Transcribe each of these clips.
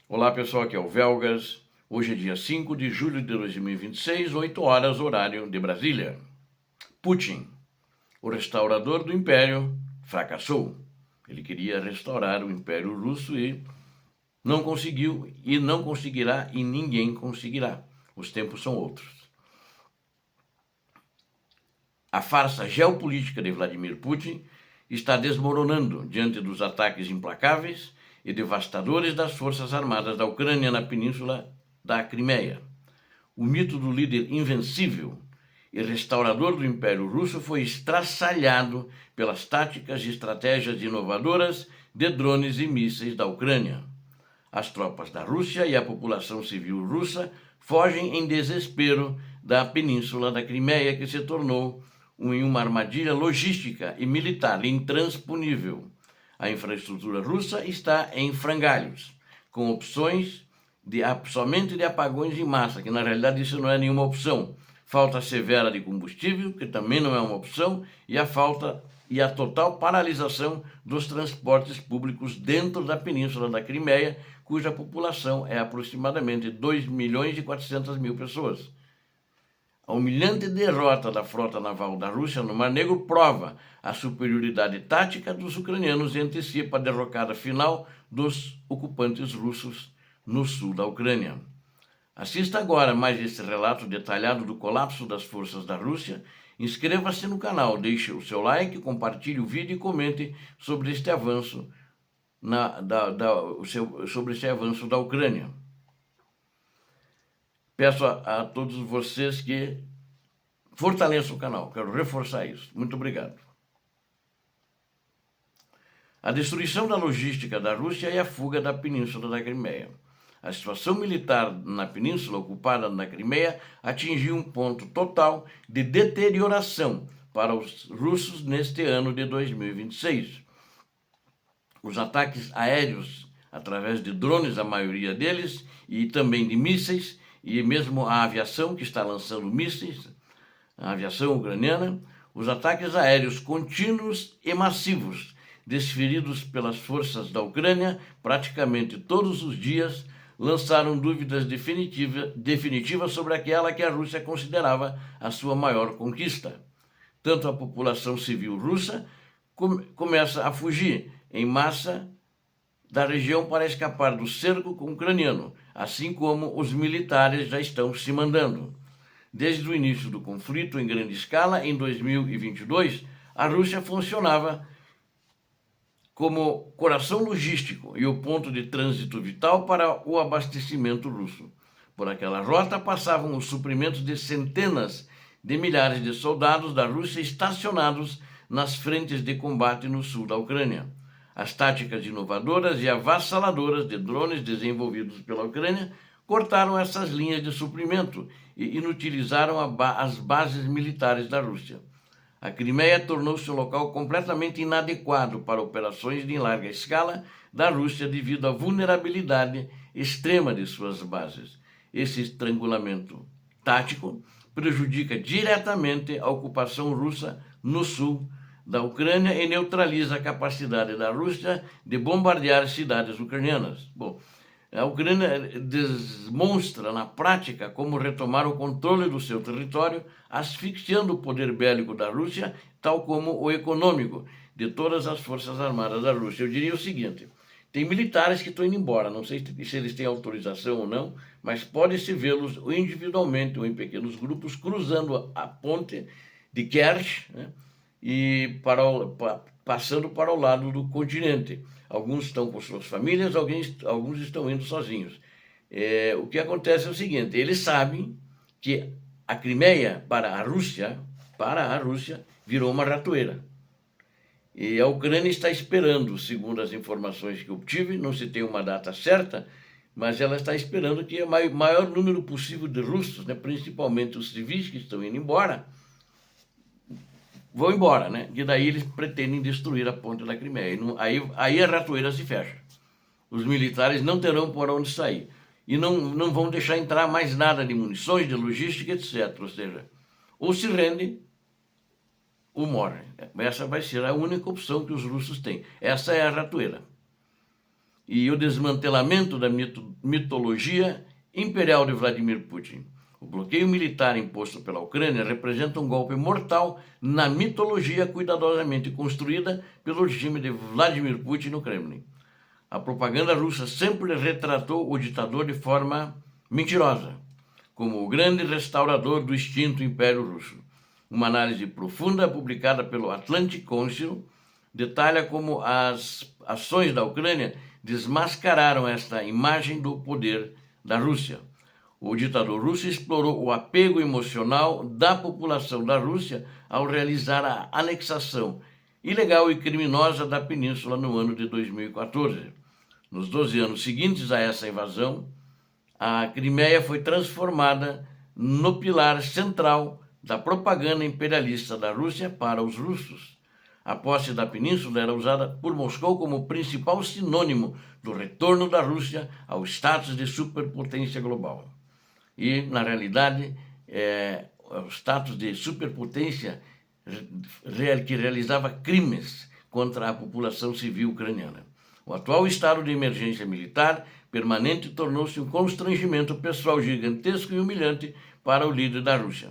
Olá pessoal, aqui é o Velgas. Hoje é dia 5 de julho de 2026, 8 horas, horário de Brasília. Putin, o restaurador do Império, fracassou. Ele queria restaurar o Império Russo e não conseguiu, e não conseguirá, e ninguém conseguirá. Os tempos são outros. A farsa geopolítica de Vladimir Putin está desmoronando diante dos ataques implacáveis e devastadores das forças armadas da Ucrânia na península da Crimeia. O mito do líder invencível e restaurador do Império Russo foi estraçalhado pelas táticas e estratégias inovadoras de drones e mísseis da Ucrânia. As tropas da Rússia e a população civil russa fogem em desespero da península da Crimeia, que se tornou uma armadilha logística e militar intransponível. A infraestrutura russa está em frangalhos, com opções somente de apagões em massa, que na realidade isso não é nenhuma opção. Falta severa de combustível, que também não é uma opção, e a total paralisação dos transportes públicos dentro da península da Crimeia, cuja população é aproximadamente 2.400.000 pessoas. A humilhante derrota da frota naval da Rússia no Mar Negro prova a superioridade tática dos ucranianos e antecipa a derrocada final dos ocupantes russos no sul da Ucrânia. Assista agora mais esse relato detalhado do colapso das forças da Rússia. Inscreva-se no canal, deixe o seu like, compartilhe o vídeo e comente sobre este avanço sobre esse avanço da Ucrânia. Peço a todos vocês que fortaleçam o canal, quero reforçar isso. Muito obrigado. A destruição da logística da Rússia e a fuga da península da Crimeia. A situação militar na península ocupada na Crimeia atingiu um ponto total de deterioração para os russos neste ano de 2026. Os ataques aéreos, através de drones, a maioria deles, e também de mísseis, e mesmo a aviação que está lançando mísseis, a aviação ucraniana, os ataques aéreos contínuos e massivos desferidos pelas forças da Ucrânia praticamente todos os dias lançaram dúvidas definitivas sobre aquela que a Rússia considerava a sua maior conquista. Tanto a população civil russa começa a fugir em massa da região para escapar do cerco ucraniano, assim como os militares já estão se mandando. Desde o início do conflito em grande escala, em 2022, a Rússia funcionava como coração logístico e o ponto de trânsito vital para o abastecimento russo. Por aquela rota passavam os suprimentos de centenas de milhares de soldados da Rússia estacionados nas frentes de combate no sul da Ucrânia. As táticas inovadoras e avassaladoras de drones desenvolvidos pela Ucrânia cortaram essas linhas de suprimento e inutilizaram as bases militares da Rússia. A Crimeia tornou-se um local completamente inadequado para operações em larga escala da Rússia devido à vulnerabilidade extrema de suas bases. Esse estrangulamento tático prejudica diretamente a ocupação russa no sul da Ucrânia e neutraliza a capacidade da Rússia de bombardear cidades ucranianas. Bom, a Ucrânia demonstra na prática como retomar o controle do seu território, asfixiando o poder bélico da Rússia, tal como o econômico de todas as forças armadas da Rússia. Eu diria o seguinte: tem militares que estão indo embora, não sei se eles têm autorização ou não, mas pode-se vê-los individualmente ou em pequenos grupos cruzando a ponte de Kerch, né, e passando para o lado do continente. Alguns estão com suas famílias, alguns estão indo sozinhos. O que acontece é o seguinte: eles sabem que a Crimeia para a Rússia, virou uma ratoeira. E a Ucrânia está esperando, segundo as informações que eu obtive, não se tem uma data certa, mas ela está esperando que o maior número possível de russos, né, principalmente os civis que estão indo embora, vão embora, né? E daí eles pretendem destruir a ponte da Crimeia. Aí a ratoeira se fecha. Os militares não terão por onde sair. E não vão deixar entrar mais nada de munições, de logística, etc. Ou seja, ou se rendem ou morrem. Essa vai ser a única opção que os russos têm. Essa é a ratoeira. e o desmantelamento da mitologia imperial de Vladimir Putin. O bloqueio militar imposto pela Ucrânia representa um golpe mortal na mitologia cuidadosamente construída pelo regime de Vladimir Putin no Kremlin. A propaganda russa sempre retratou o ditador de forma mentirosa, como o grande restaurador do extinto Império Russo. Uma análise profunda publicada pelo Atlantic Council detalha como as ações da Ucrânia desmascararam esta imagem do poder da Rússia. O ditador russo explorou o apego emocional da população da Rússia ao realizar a anexação ilegal e criminosa da península no ano de 2014. Nos 12 anos seguintes a essa invasão, a Crimeia foi transformada no pilar central da propaganda imperialista da Rússia para os russos. A posse da península era usada por Moscou como principal sinônimo do retorno da Rússia ao status de superpotência global. E, na realidade, o status de superpotência que realizava crimes contra a população civil ucraniana. O atual estado de emergência militar permanente tornou-se um constrangimento pessoal gigantesco e humilhante para o líder da Rússia.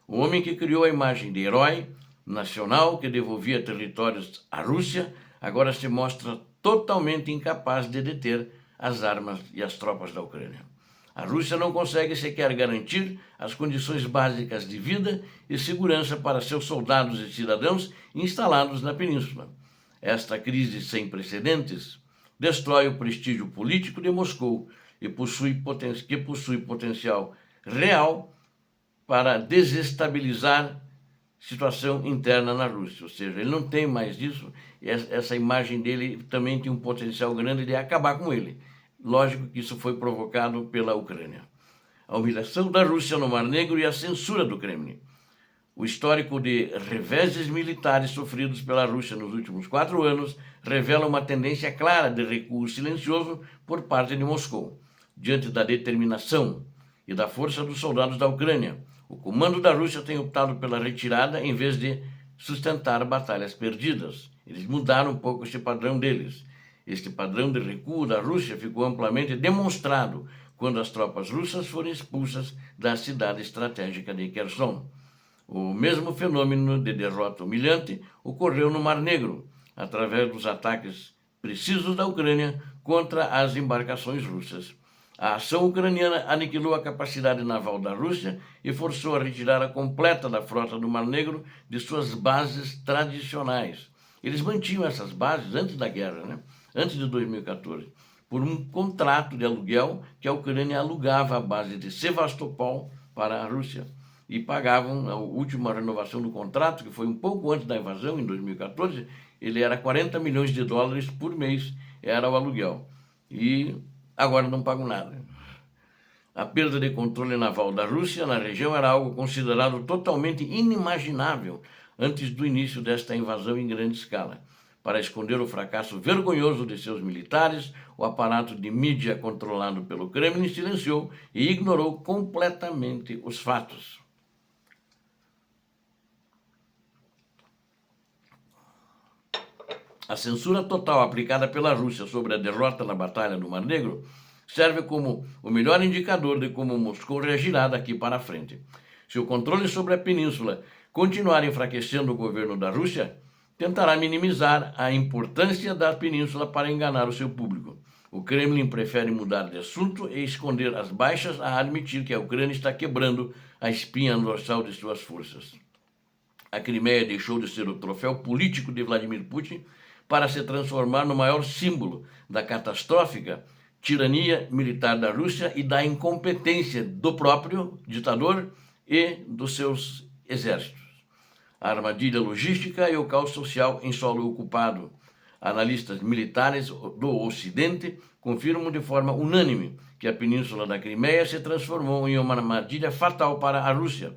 O homem que criou a imagem de herói nacional que devolvia territórios à Rússia agora se mostra totalmente incapaz de deter as armas e as tropas da Ucrânia. A Rússia não consegue sequer garantir as condições básicas de vida e segurança para seus soldados e cidadãos instalados na península. Esta crise sem precedentes destrói o prestígio político de Moscou e possui potencial real para desestabilizar situação interna na Rússia. Ou seja, ele não tem mais isso, essa imagem dele também tem um potencial grande de acabar com ele. Lógico que isso foi provocado pela Ucrânia. A humilhação da Rússia no Mar Negro e a censura do Kremlin. O histórico de reveses militares sofridos pela Rússia nos últimos 4 anos revela uma tendência clara de recuo silencioso por parte de Moscou. Diante da determinação e da força dos soldados da Ucrânia, o comando da Rússia tem optado pela retirada em vez de sustentar batalhas perdidas. Eles mudaram um pouco esse padrão deles. Este padrão de recuo da Rússia ficou amplamente demonstrado quando as tropas russas foram expulsas da cidade estratégica de Kherson. O mesmo fenômeno de derrota humilhante ocorreu no Mar Negro, através dos ataques precisos da Ucrânia contra as embarcações russas. A ação ucraniana aniquilou a capacidade naval da Rússia e forçou a retirada completa da frota do Mar Negro de suas bases tradicionais. Eles mantinham essas bases antes da guerra, antes de 2014, por um contrato de aluguel que a Ucrânia alugava a base de Sevastopol para a Rússia. E pagavam a última renovação do contrato, que foi um pouco antes da invasão, em 2014, ele era 40 milhões de dólares por mês, era o aluguel. E agora não pagam nada. A perda de controle naval da Rússia na região era algo considerado totalmente inimaginável antes do início desta invasão em grande escala. Para esconder o fracasso vergonhoso de seus militares, o aparato de mídia controlado pelo Kremlin silenciou e ignorou completamente os fatos. A censura total aplicada pela Rússia sobre a derrota na Batalha do Mar Negro serve como o melhor indicador de como Moscou reagirá daqui para frente. Se o controle sobre a península continuar enfraquecendo o governo da Rússia, tentará minimizar a importância da península para enganar o seu público. O Kremlin prefere mudar de assunto e esconder as baixas a admitir que a Ucrânia está quebrando a espinha dorsal de suas forças. A Crimeia deixou de ser o troféu político de Vladimir Putin para se transformar no maior símbolo da catastrófica tirania militar da Rússia e da incompetência do próprio ditador e dos seus exércitos. A armadilha logística e o caos social em solo ocupado. Analistas militares do Ocidente confirmam de forma unânime que a península da Crimeia se transformou em uma armadilha fatal para a Rússia.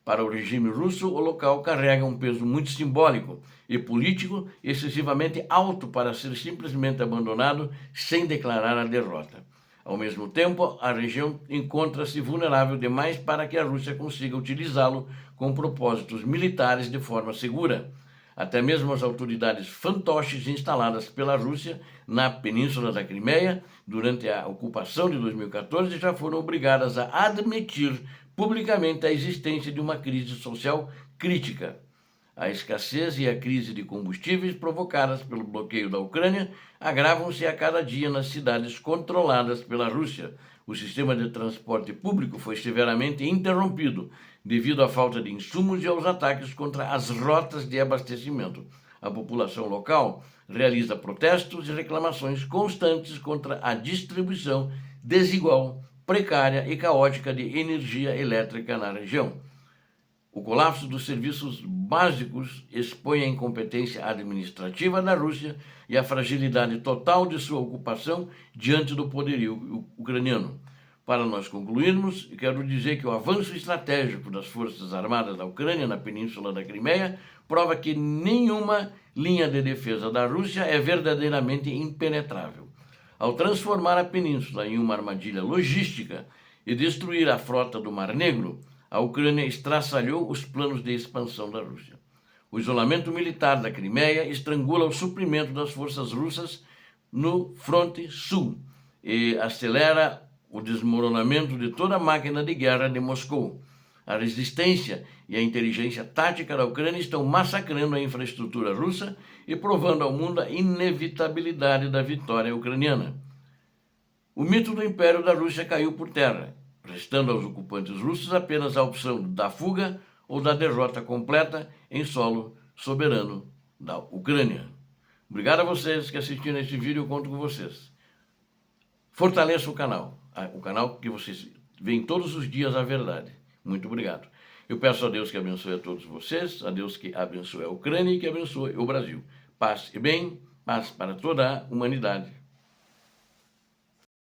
Para o regime russo, o local carrega um peso muito simbólico e político excessivamente alto para ser simplesmente abandonado sem declarar a derrota. Ao mesmo tempo, a região encontra-se vulnerável demais para que a Rússia consiga utilizá-lo com propósitos militares de forma segura. Até mesmo as autoridades fantoches instaladas pela Rússia na Península da Crimeia durante a ocupação de 2014 já foram obrigadas a admitir publicamente a existência de uma crise social crítica. A escassez e a crise de combustíveis provocadas pelo bloqueio da Ucrânia agravam-se a cada dia nas cidades controladas pela Rússia. O sistema de transporte público foi severamente interrompido devido à falta de insumos e aos ataques contra as rotas de abastecimento. A população local realiza protestos e reclamações constantes contra a distribuição desigual, precária e caótica de energia elétrica na região. O colapso dos serviços básicos expõe a incompetência administrativa da Rússia e a fragilidade total de sua ocupação diante do poderio ucraniano. Para nós concluirmos, quero dizer que o avanço estratégico das Forças Armadas da Ucrânia na Península da Crimeia prova que nenhuma linha de defesa da Rússia é verdadeiramente impenetrável. Ao transformar a península em uma armadilha logística e destruir a frota do Mar Negro, a Ucrânia estraçalhou os planos de expansão da Rússia. O isolamento militar da Crimeia estrangula o suprimento das forças russas no fronte sul e acelera o desmoronamento de toda a máquina de guerra de Moscou. A resistência e a inteligência tática da Ucrânia estão massacrando a infraestrutura russa e provando ao mundo a inevitabilidade da vitória ucraniana. O mito do Império da Rússia caiu por terra, restando aos ocupantes russos apenas a opção da fuga ou da derrota completa em solo soberano da Ucrânia. Obrigado a vocês que assistiram esse vídeo, eu conto com vocês. Fortaleça o canal que vocês veem todos os dias a verdade. Muito obrigado. Eu peço a Deus que abençoe a todos vocês, a Deus que abençoe a Ucrânia e que abençoe o Brasil. Paz e bem, paz para toda a humanidade.